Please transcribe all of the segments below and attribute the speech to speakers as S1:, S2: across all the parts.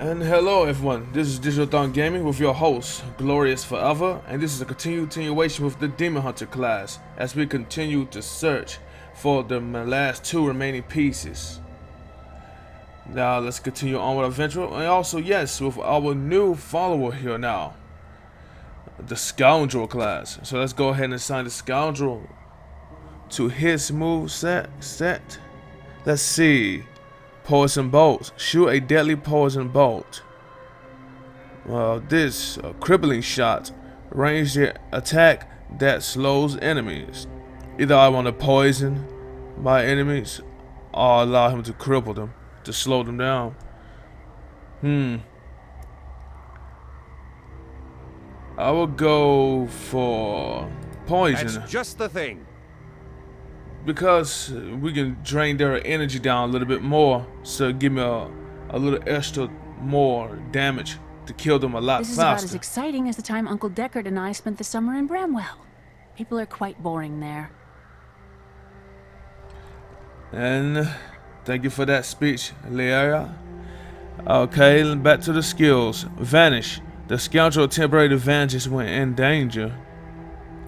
S1: And hello everyone, this is DigitalTHUMBGaming with your host, Glorious Forever, and this is a continuation with the Demon Hunter class, as we continue to search for the last two remaining pieces. Now let's continue on with our adventure, and also yes, with our new follower here now, the Scoundrel class. So let's go ahead and assign the Scoundrel to his move set. Let's see. Poison bolts. Shoot a deadly poison bolt. This crippling shot. Ranged attack that slows enemies. Either I want to poison my enemies or allow him to cripple them, to slow them down. I will go for poison.
S2: That's just the thing.
S1: Because we can drain their energy down a little bit more, so give me a little extra more damage to kill them a lot faster.
S3: This is about as exciting as the time Uncle Deckard and I spent the summer in Bramwell. People are quite boring there.
S1: And thank you for that speech, Lyra. Okay, back to the skills. Vanish. The Scoundrel temporary advantage when in danger.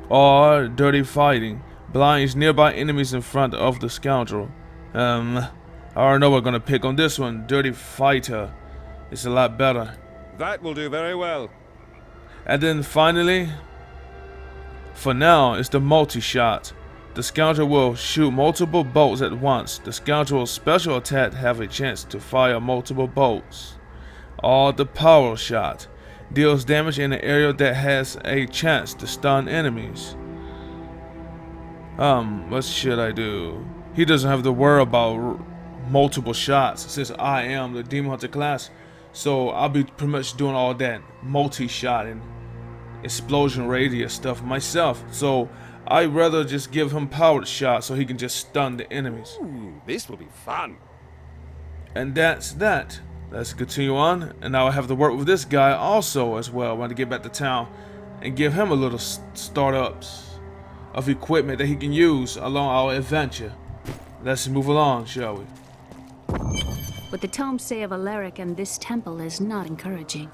S1: Or dirty fighting. Blinds nearby enemies in front of the Scoundrel. I already know we're gonna pick on this one. Dirty Fighter. It's a lot better.
S2: That will do very well.
S1: And then finally, for now, it's the multi-shot. The Scoundrel will shoot multiple bolts at once. The Scoundrel's special attack have a chance to fire multiple bolts. Or the Power Shot. Deals damage in an area that has a chance to stun enemies. What should I do? He doesn't have to worry about multiple shots since I am the Demon Hunter class. So I'll be pretty much doing all that multi-shot and explosion radius stuff myself. So I'd rather just give him powered shot so he can just stun the enemies.
S2: Ooh, this will be fun.
S1: And that's that. Let's continue on. And now I have to work with this guy also as well when I get back to town and give him a little startups of equipment that he can use along our adventure. Let's move along, shall we?
S3: What the tomes say of Alaric and this temple is not encouraging.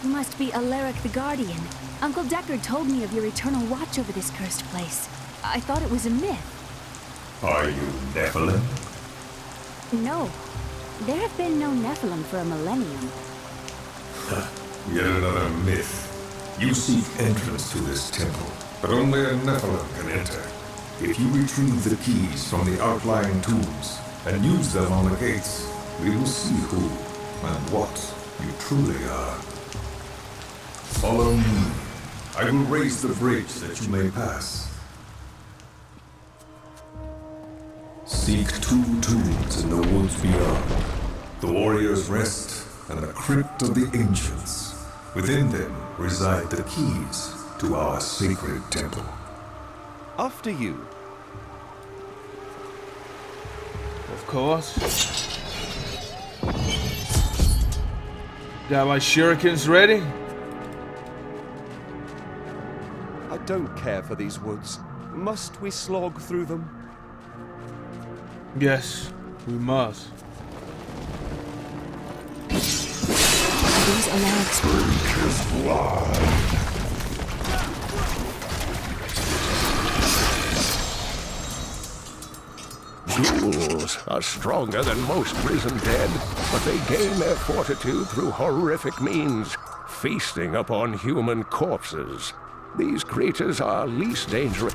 S3: You must be Alaric the Guardian. Uncle Deckard told me of your eternal watch over this cursed place. I thought it was a myth.
S4: Are you Nephilim?
S3: No. There have been no Nephilim for a millennium.
S4: Yet another myth. You seek entrance to this temple, but only a Nephilim can enter. If you retrieve the keys from the outlying tombs and use them on the gates, we will see who and what you truly are. Follow me. I will raise the bridge that you may pass. Seek two tombs in the woods beyond. The Warrior's Rest and the Crypt of the Ancients. Within them reside the keys to our sacred temple.
S2: After you.
S1: Of course. Got my shurikens ready?
S2: I don't care for these woods. Must we slog through them?
S1: Yes, we must.
S3: These Alaric's
S5: Ghouls are stronger than most prison dead, but they gain their fortitude through horrific means, feasting upon human corpses. These creatures are least dangerous.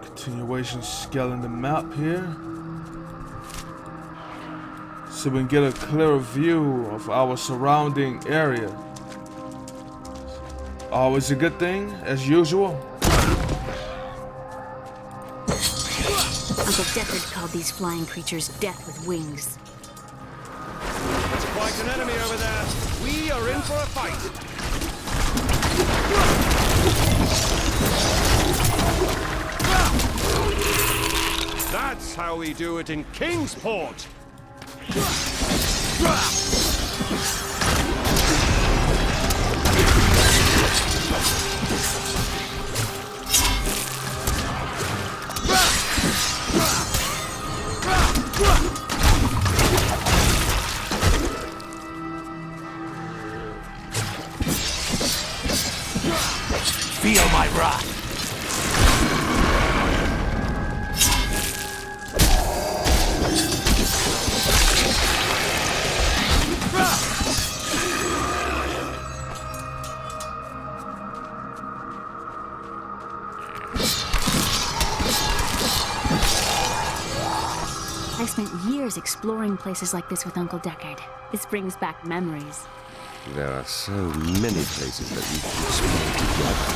S1: Continuation scaling the map here, so we can get a clearer view of our surrounding area. Always a good thing, as usual.
S3: Uncle Deckard called these flying creatures death with wings.
S2: It's quite There's an enemy over there. We are in for a fight. That's how we do it in Kingsport.
S6: Feel my wrath.
S3: I spent years exploring places like this with Uncle Deckard. This brings back memories.
S2: There are so many places that we can explore together.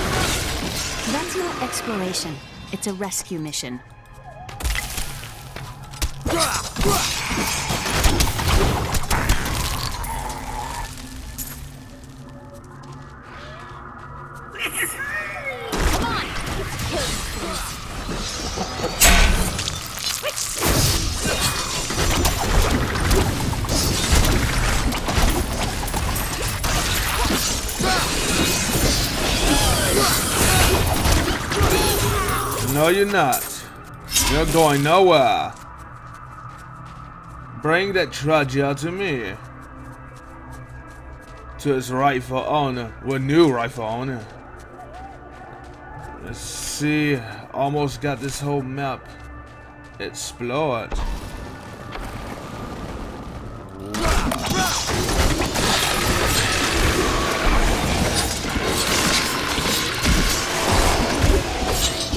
S3: That's not exploration. It's a rescue mission. Come on! Kill
S1: No, you're not. You're going nowhere. Bring that trudger to me. To its rightful owner. Well, new rightful owner. Let's see. Almost got this whole map explored.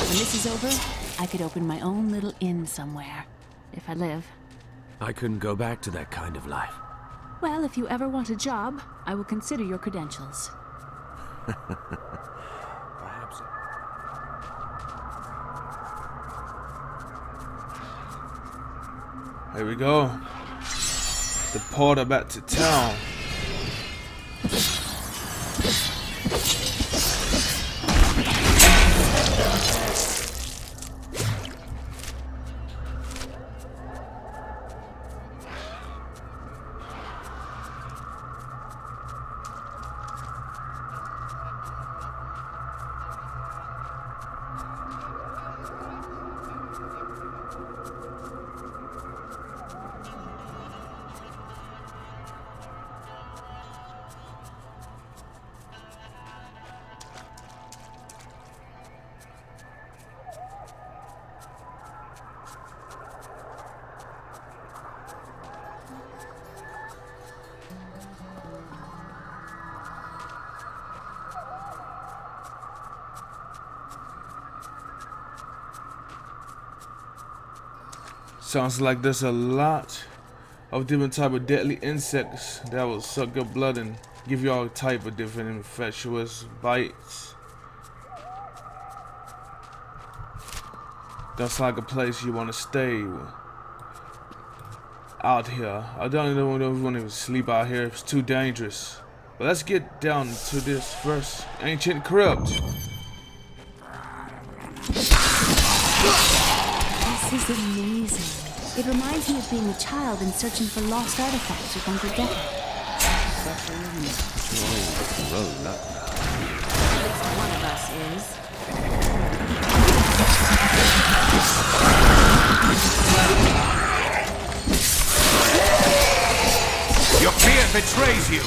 S3: When this is over, I could open my own little inn somewhere. If I live.
S6: I couldn't go back to that kind of life.
S3: Well, if you ever want a job, I will consider your credentials.
S6: Perhaps.
S1: Here we go. The porter back to town. Sounds like there's a lot of different type of deadly insects that will suck your blood and give you all type of different infectious bites. That's like a place you want to stay out here. I don't know if we want to sleep out here. It's too dangerous. But let's get down to this first ancient crypt.
S3: This is amazing. It reminds me of being a child and searching for lost artifacts with Uncle Deckard.
S7: At least one of us is.
S6: Your fear betrays you!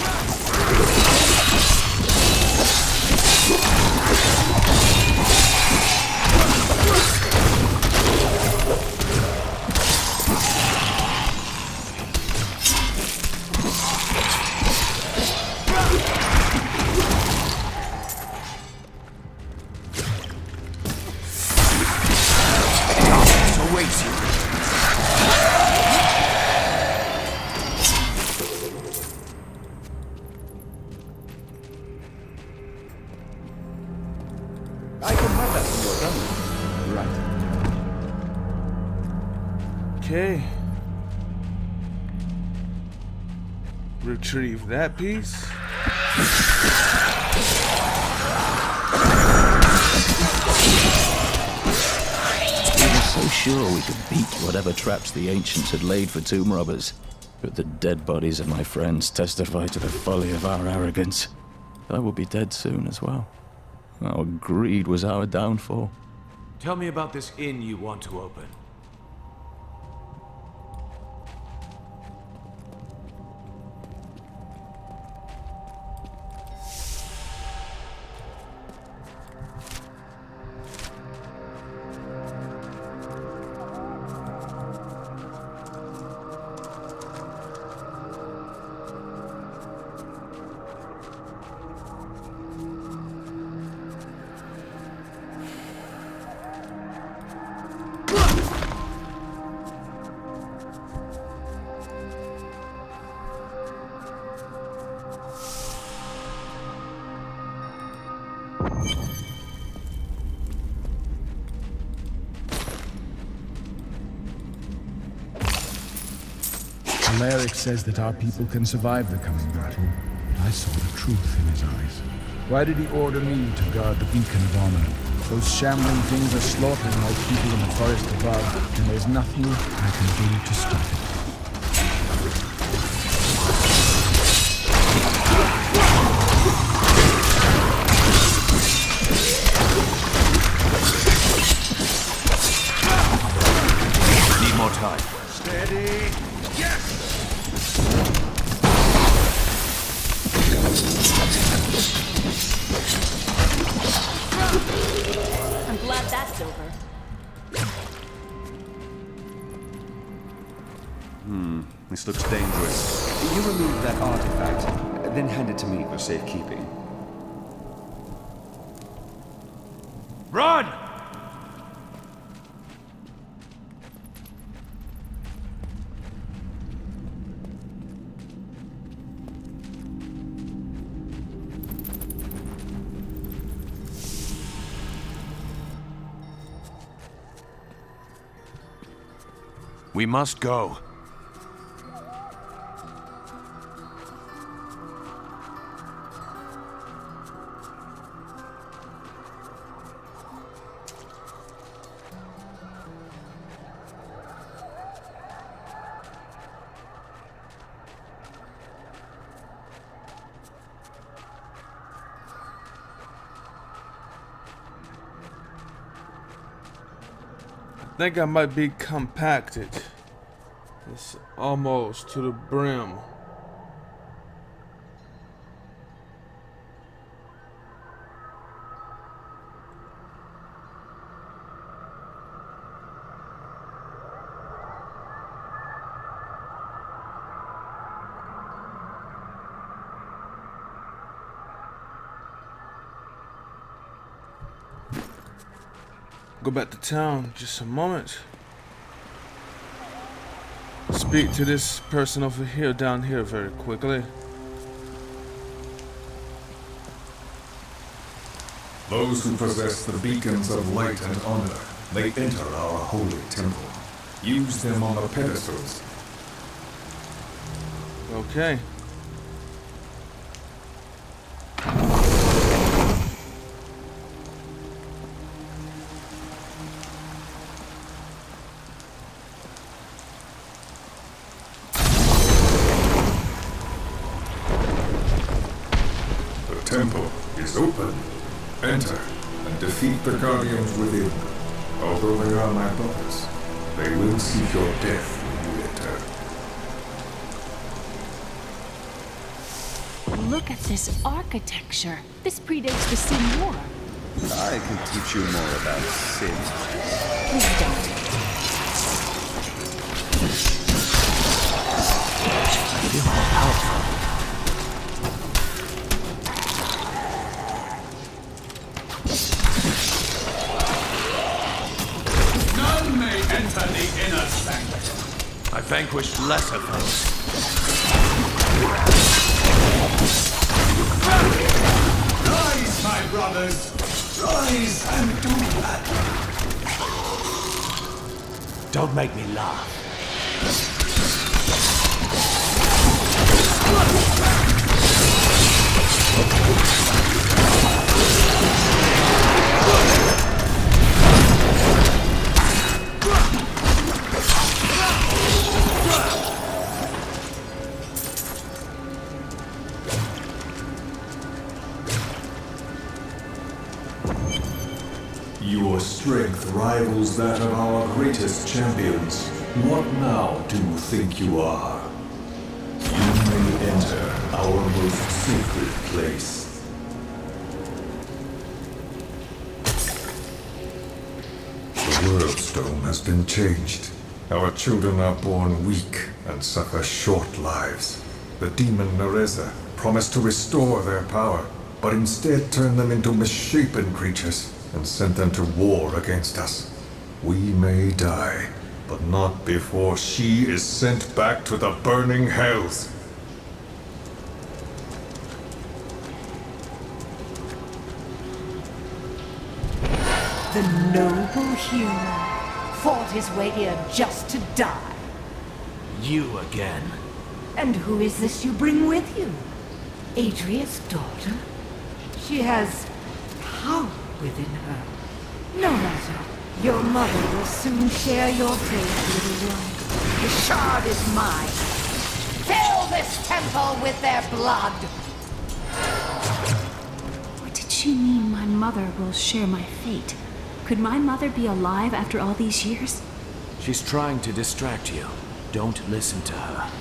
S6: Awaits you.
S2: I can have that when you're done. Right.
S1: Okay. retrieve that piece.
S8: We were so sure we could beat whatever traps the ancients had laid for tomb robbers. But the dead bodies of my friends testify to the folly of our arrogance. I will be dead soon as well. Our greed was our downfall.
S6: Tell me about this inn you want to open.
S9: Cleric says that our people can survive the coming battle. I saw the truth in his eyes. Why did he order me to guard the beacon of honor? Those shambling things are slaughtering our people in the forest above, and there's nothing I can do to stop it.
S6: Need more time.
S4: Steady! Yes!
S7: I'm glad that's over.
S2: This looks dangerous. You remove that artifact, then hand it to me for safekeeping.
S6: Run! We must go.
S1: I think I might be compacted. It's almost to the brim. Go back to town just a moment. Speak to this person over here, down here, very quickly.
S4: Those who possess the beacons of light and honor, they enter our holy temple. Use them on the pedestals.
S1: Okay.
S4: The temple is open. Enter and defeat the guardians within. Although they are my brothers, they will seek your death when you enter.
S3: Look at this architecture. This predates the Sin War.
S2: I can teach you more about sin.
S3: Please don't.
S8: I feel more powerful.
S6: None may enter the inner sanctum. I vanquished lesser foes. Rise, my brothers! Rise and do battle! Don't make me laugh.
S4: Your strength rivals that of our greatest champions. What now do you think you are? You may enter our most sacred place. The world stone has been changed. Our children are born weak and suffer short lives. The demon Nereza promised to restore their power, but instead turned them into misshapen creatures and sent them to war against us. We may die, but not before she is sent back to the burning hells.
S10: The noble human fought his way here just to die.
S6: You again.
S10: And who is this you bring with you? Adria's daughter? She has power within her. No matter. Your mother will soon share your fate, little one. The shard is mine. Fill this temple with their blood!
S3: What did she mean my mother will share my fate? Could my mother be alive after all these years?
S6: She's trying to distract you. Don't listen to her.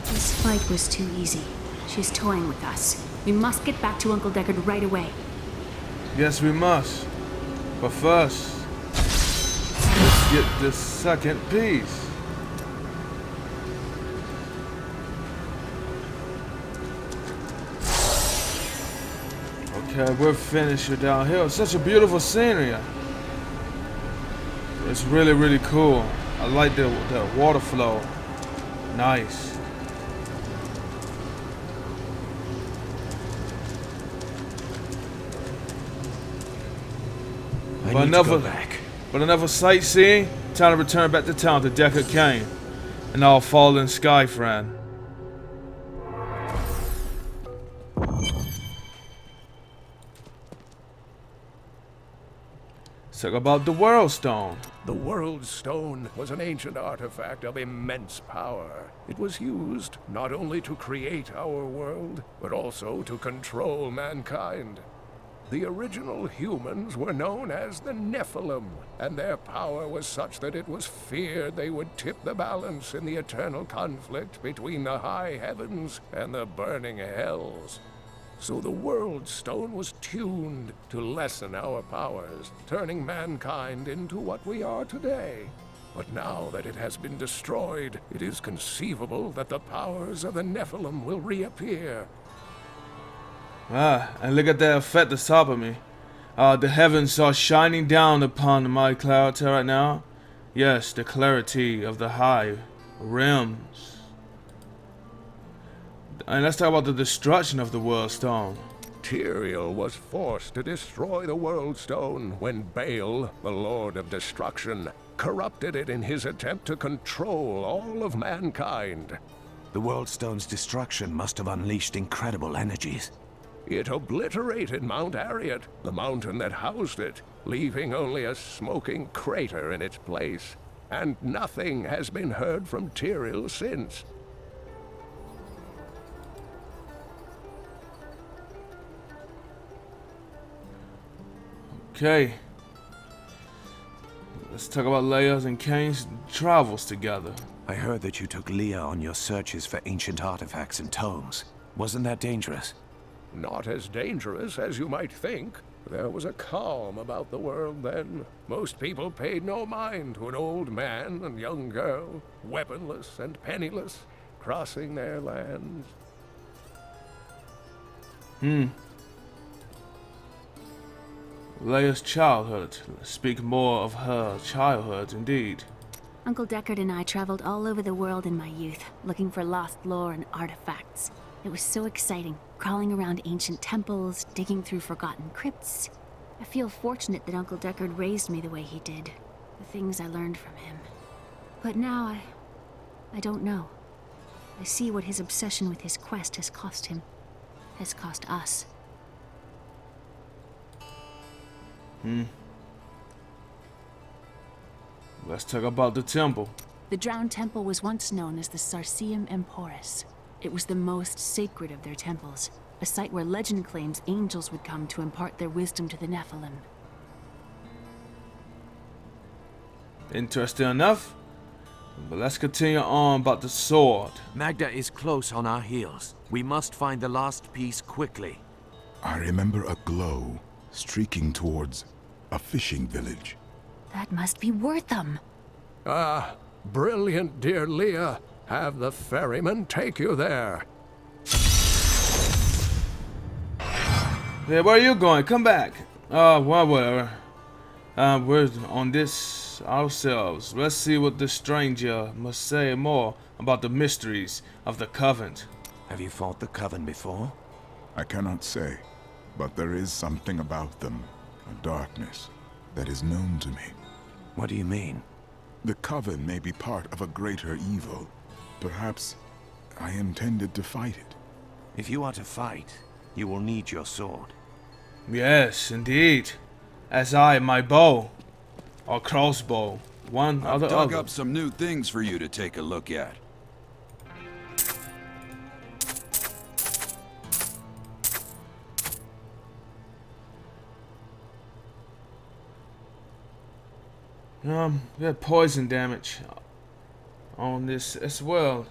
S3: This fight was too easy. She's toying with us. We must get back to Uncle Deckard right away.
S1: Yes, we must. But first, let's get the second piece. Okay, we're finished down here. Such a beautiful scenery. It's really, really cool. I like the water flow. Nice. But another sightseeing. Time to return back to town to Deckard Cain and our fallen Skywind. Let's talk about the World Stone.
S5: The World Stone was an ancient artifact of immense power. It was used not only to create our world, but also to control mankind. The original humans were known as the Nephilim, and their power was such that it was feared they would tip the balance in the eternal conflict between the high heavens and the burning hells. So the World Stone was tuned to lessen our powers, turning mankind into what we are today. But now that it has been destroyed, it is conceivable that the powers of the Nephilim will reappear.
S1: And look at that effect that's top of me. The heavens are shining down upon my clouds right now. Yes, the clarity of the high realms. And let's talk about the destruction of the World Stone.
S5: Tyrael was forced to destroy the World Stone when Belial, the Lord of Destruction, corrupted it in his attempt to control all of mankind.
S6: The World Stone's destruction must have unleashed incredible energies.
S5: It obliterated Mount Arreat, the mountain that housed it, leaving only a smoking crater in its place. And nothing has been heard from Tyrael since.
S1: Okay. Let's talk about Leia's and Kane's travels together.
S6: I heard that you took Leia on your searches for ancient artifacts and tomes. Wasn't that dangerous?
S5: Not as dangerous as you might think. There was a calm about the world then. Most people paid no mind to an old man and young girl, weaponless and penniless, crossing their lands.
S1: Leia's childhood. Let's speak more of her childhood, indeed.
S3: Uncle Deckard and I traveled all over the world in my youth, looking for lost lore and artifacts. It was so exciting, crawling around ancient temples, digging through forgotten crypts. I feel fortunate that Uncle Deckard raised me the way he did, the things I learned from him. But now I don't know. I see what his obsession with his quest has cost him, has cost us.
S1: Let's talk about the temple.
S3: The Drowned Temple was once known as the Sarsium Emporis. It was the most sacred of their temples, a site where legend claims angels would come to impart their wisdom to the Nephilim.
S1: Interesting enough. But let's continue on about the sword.
S6: Maghda is close on our heels. We must find the last piece quickly.
S11: I remember a glow streaking towards a fishing village.
S3: That must be Wortham.
S5: Ah, brilliant, dear Leah. Have the ferryman take you there.
S1: Yeah, where are you going? Come back. Well, whatever. We're on this ourselves. Let's see what this stranger must say more about the mysteries of the Coven.
S6: Have you fought the Coven before?
S11: I cannot say, but there is something about them, a darkness, that is known to me.
S6: What do you mean?
S11: The Coven may be part of a greater evil. Perhaps I intended to fight it.
S6: If you are to fight, you will need your sword.
S1: Yes, indeed. As I my bow. Or crossbow. One or the
S12: I've dug
S1: other.
S12: up some new things for you to take a look at.
S1: We had poison damage on this as well.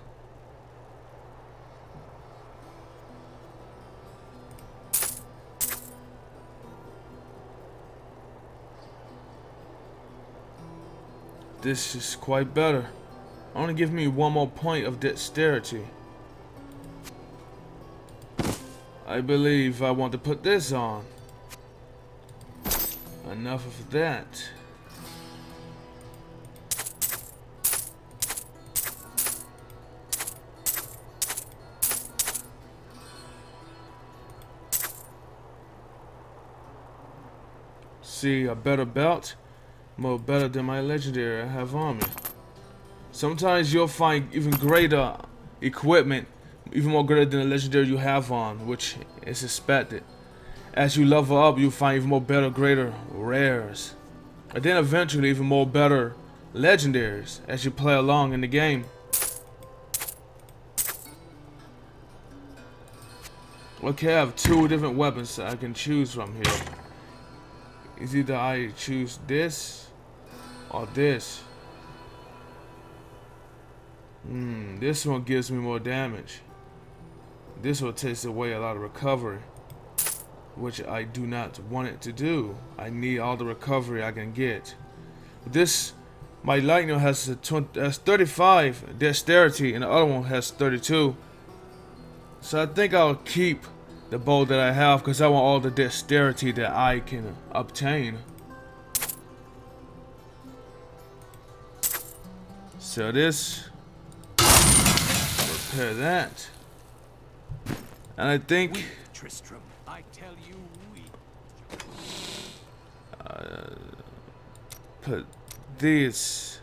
S1: This is quite better. Only give me one more point of dexterity. I believe I want to put this on. Enough of that. See, a better belt. More better than my legendary I have on me. Sometimes you'll find even greater equipment, even more greater than the legendary you have on, which is expected. As you level up, you find even more better, greater rares. And then eventually even more better legendaries as you play along in the game. Okay, I have two different weapons that I can choose from here. It's either I choose this or this. This one gives me more damage. This one takes away a lot of recovery, which I do not want it to do. I need all the recovery I can get. This, my lightning has 35 dexterity, and the other one has 32. So I think I'll keep the bow that I have because I want all the dexterity that I can obtain. So this, repair that, and I think
S6: Tristram, I tell you,
S1: put these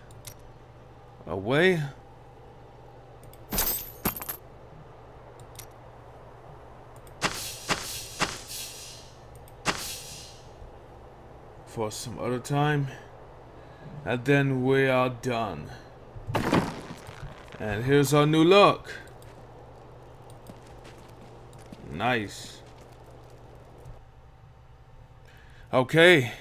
S1: away. For some other time, and then we are done. And here's our new look. Nice. Okay.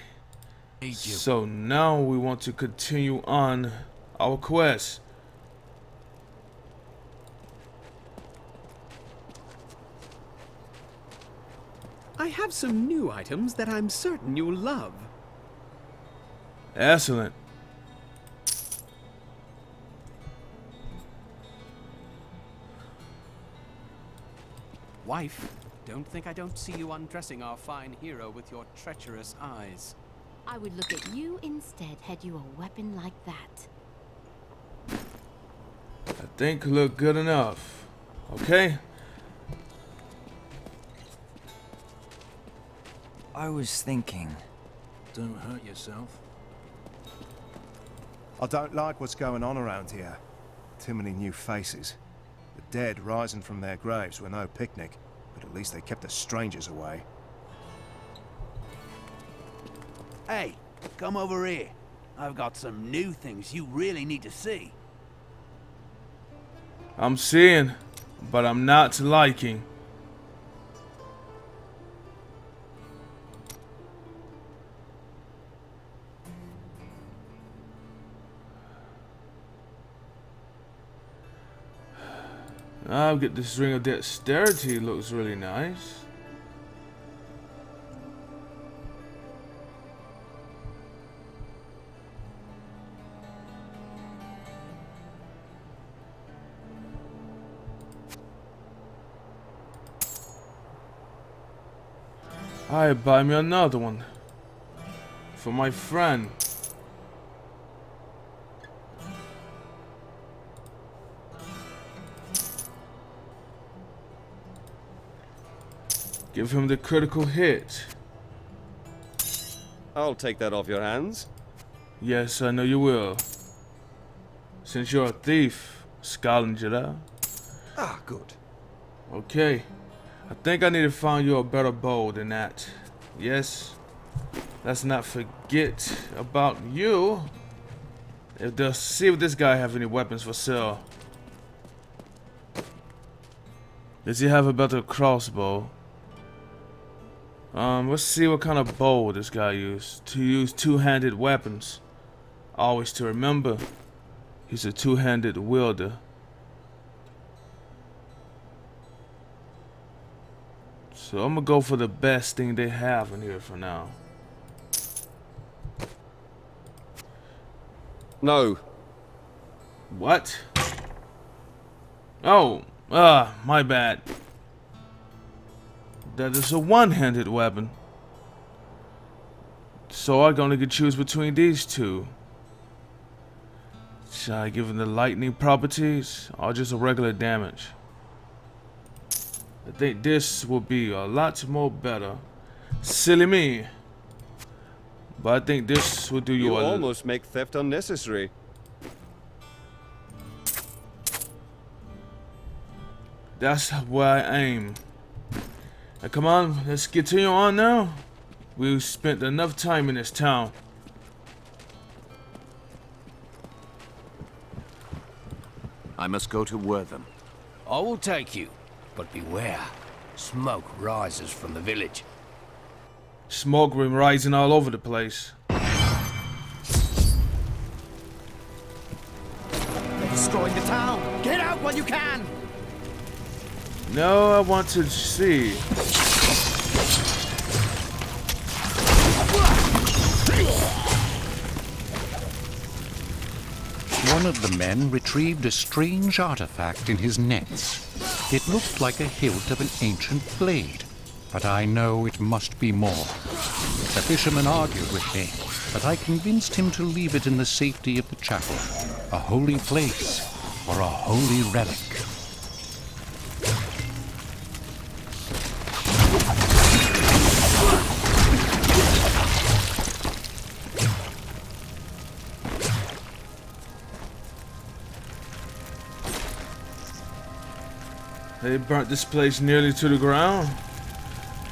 S1: So now we want to continue on our quest.
S13: I have some new items that I'm certain you'll love.
S1: Excellent.
S13: Wife, don't think I don't see you undressing our fine hero with your treacherous eyes.
S3: I would look at you instead had you a weapon like that.
S1: I think look good enough. Okay.
S14: I was thinking. Don't hurt yourself.
S15: I don't like what's going on around here. Too many new faces. The dead rising from their graves were no picnic, but at least they kept the strangers away.
S16: Hey, come over here. I've got some new things you really need to see.
S1: I'm seeing, but I'm not liking. I'll get this ring of dexterity. Looks really nice. Alright, buy me another one. For my friend. Give him the critical hit.
S2: I'll take that off your hands.
S1: Yes, I know you will. Since you're a thief, scavenger.
S2: Ah, good.
S1: Okay. I think I need to find you a better bow than that. Yes. Let's not forget about you. See if this guy have any weapons for sale. Does he have a better crossbow? Let's see what kind of bow this guy used. To use two-handed weapons. Always to remember, he's a two-handed wielder. So I'm gonna go for the best thing they have in here for now.
S2: No.
S1: What? Oh, my bad. That is a one-handed weapon. So I'm gonna choose between these two. Should I give him the lightning properties or just a regular damage? I think this will be a lot more better. Silly me. But I think this will do you a...
S2: almost make theft unnecessary.
S1: That's where I aim. Now come on, let's continue on now. We've spent enough time in this town.
S6: I must go to Wortham.
S16: I will take you, but beware. Smoke rises from the village.
S1: Smoke room rising all over the place.
S16: They're destroying the town. Get out while you can.
S1: No, I want to see.
S17: One of the men retrieved a strange artifact in his nets. It looked like a hilt of an ancient blade, but I know it must be more. The fisherman argued with me, but I convinced him to leave it in the safety of the chapel, a holy place for a holy relic.
S1: They burnt this place nearly to the ground.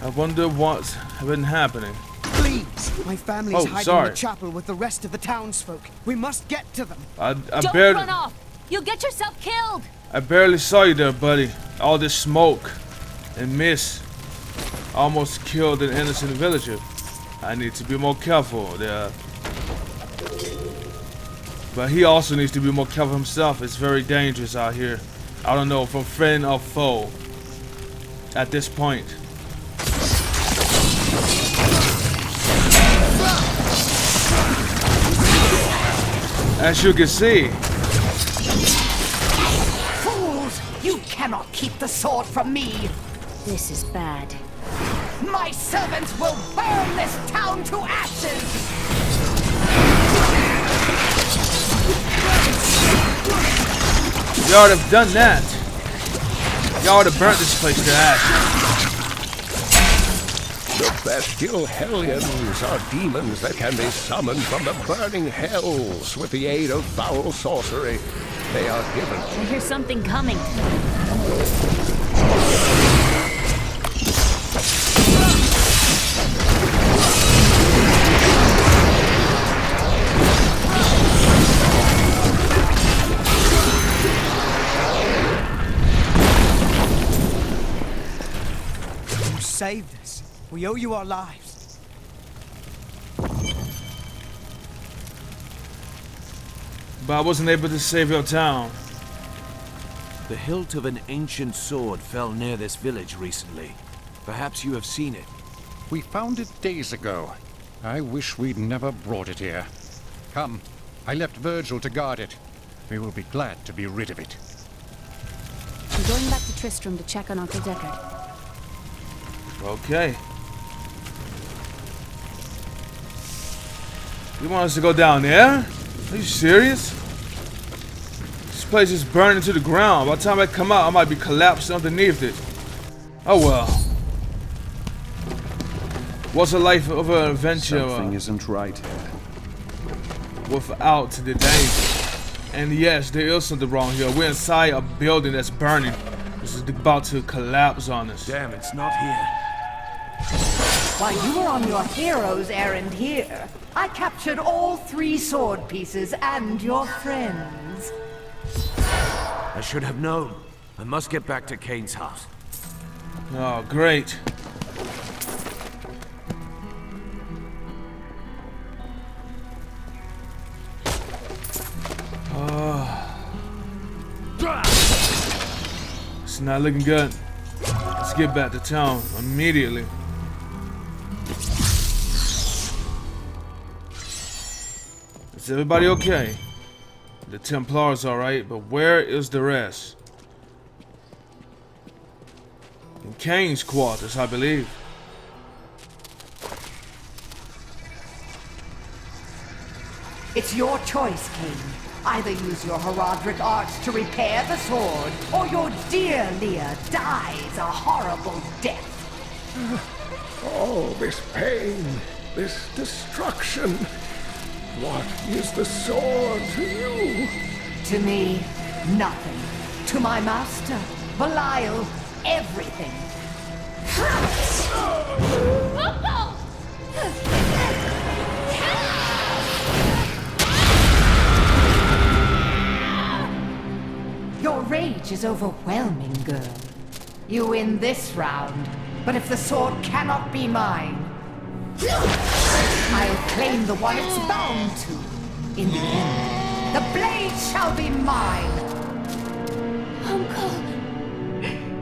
S1: I wonder what's been happening.
S18: Please, my family's hiding in the chapel with the rest of the townsfolk. We must get to them.
S3: Don't run off! You'll get yourself killed!
S1: I barely saw you there, buddy. All this smoke and mist almost killed an innocent villager. I need to be more careful there. But he also needs to be more careful himself. It's very dangerous out here. I don't know, from friend or foe at this point. As you can see.
S10: Fools! You cannot keep the sword from me!
S3: This is bad.
S10: My servants will burn this town to ashes!
S1: Y'all would have done that. Y'all would have burnt this place to ash.
S5: The bestial hellions are demons that can be summoned from the burning hells with the aid of foul sorcery. They are given.
S3: I hear something coming.
S18: Saved us. We owe you our lives.
S1: But I wasn't able to save your town.
S19: The hilt of an ancient sword fell near this village recently. Perhaps you have seen it.
S17: We found it days ago. I wish we'd never brought it here. Come, I left Virgil to guard it. We will be glad to be rid of it.
S3: I'm going back to Tristram to check on Uncle Deckard.
S1: Okay. You want us to go down there? Are you serious? This place is burning to the ground. By the time I come out, I might be collapsed underneath it. Oh well. What's a life of an adventure?
S2: Something isn't right here.
S1: Without the danger. And yes, there is something wrong here. We're inside a building that's burning. This is about to collapse on us.
S19: Damn, it's not here.
S10: While you were on your hero's errand here, I captured all 3 sword pieces and your friends.
S19: I should have known. I must get back to Kane's house.
S1: Oh, great. It's not looking good. Let's get back to town immediately. Is everybody okay? The Templar's alright, but where is the rest? In Kane's quarters, I believe.
S10: It's your choice, Kane. Either use your Herodric arts to repair the sword, or your dear Leah dies a horrible death.
S5: All this pain, this destruction. What is the sword to you?
S10: To me, nothing. To my master, Belial, everything. Your rage is overwhelming, girl. You win this round, but if the sword cannot be mine, I'll claim the one it's bound to. In the end, the blade shall be mine.
S3: Uncle,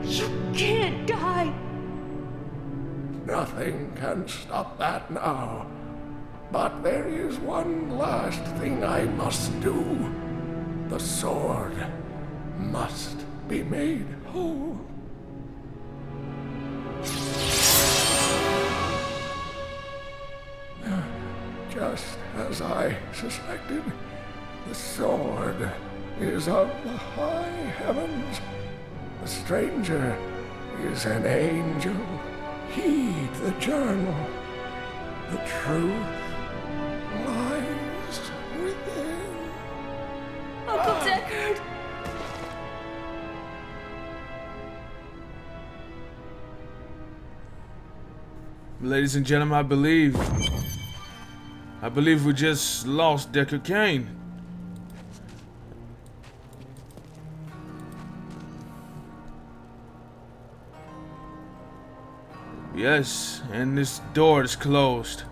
S3: you can't die.
S5: Nothing can stop that now. But there is one last thing I must do. The sword must be made whole. Just as I suspected, the sword is of the high heavens. The stranger is an angel. Heed the journal. The truth lies within.
S3: Uncle Deckard!
S1: Ladies and gentlemen, I believe we just lost Deckard Cain. Yes, and this door is closed.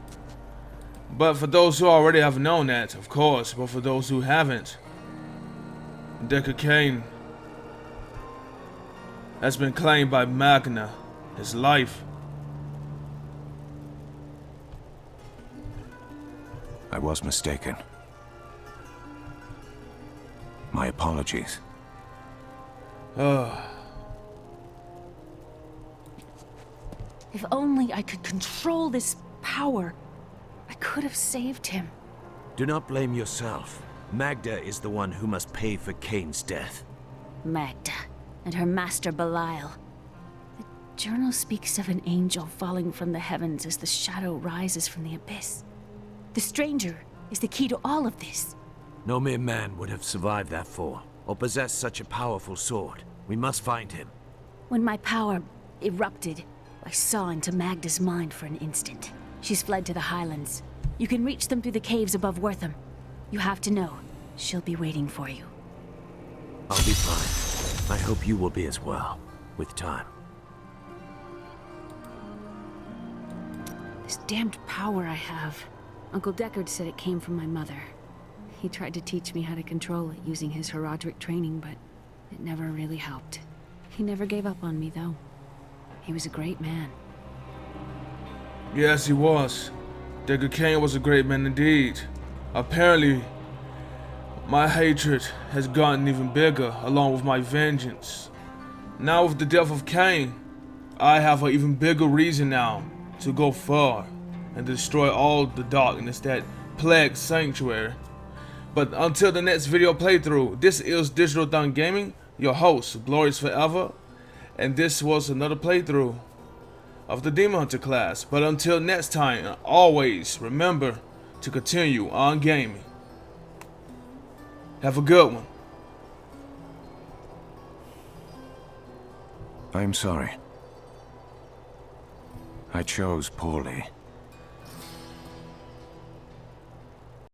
S1: But for those who already have known that, of course, but for those who haven't, Deckard Cain has been claimed by Maghda, his life.
S19: I was mistaken. My apologies.
S3: If only I could control this power, I could have saved him.
S19: Do not blame yourself. Maghda is the one who must pay for Kane's death.
S3: Maghda and her master Belial. The journal speaks of an angel falling from the heavens as the shadow rises from the abyss. The stranger is the key to all of this.
S19: No mere man would have survived that fall, or possessed such a powerful sword. We must find him.
S3: When my power erupted, I saw into Maghda's mind for an instant. She's fled to the highlands. You can reach them through the caves above Wortham. You have to know, she'll be waiting for you.
S19: I'll be fine. I hope you will be as well, with time.
S3: This damned power I have. Uncle Deckard said it came from my mother. He tried to teach me how to control it using his Herodric training, but It never really helped. He never gave up on me, though. He was a great man.
S1: Yes, he was. Digger King was a great man indeed. Apparently, my hatred has gotten even bigger along with my vengeance. Now with the death of Cain, I have an even bigger reason now to go far and destroy all the darkness that plagues Sanctuary. But until the next video playthrough, this is DigitalTHUMBGaming, your host, Glorious Forever, and this was another playthrough of the Demon Hunter class. But until next time, always remember to continue on gaming. Have a good one.
S19: I'm sorry. I chose poorly.